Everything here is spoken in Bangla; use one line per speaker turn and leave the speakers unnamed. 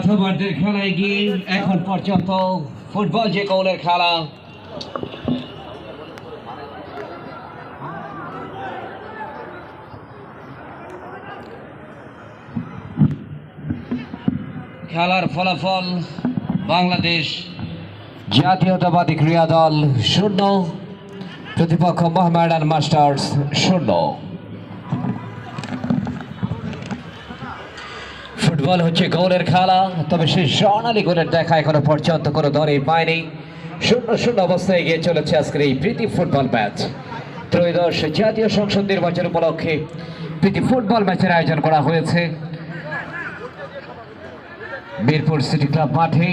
প্রথমার্ধের খেলায় গিয়ে এখন পর্যন্ত ফুটবল যে গোলের খেলা, খেলার ফলাফল বাংলাদেশ জাতীয়তাবাদী ক্রীড়া দল 0, প্রতিপক্ষ মোহামেডান মাস্টার্স 0। ফুটবল হচ্ছে গোলের খেলা, তবে সেই স্বর্ণালী গোলের দেখা এখনো পর্যন্ত কোনো দলই পায়নি। 0-0 অবস্থায় এগিয়ে চলেছে আজকের এই প্রীতি ফুটবল ম্যাচ। ত্রয়োদশ জাতীয় সংসদ নির্বাচন উপলক্ষে প্রীতি ফুটবল ম্যাচের আয়োজন করা হয়েছে মিরপুর সিটি ক্লাব মাঠে।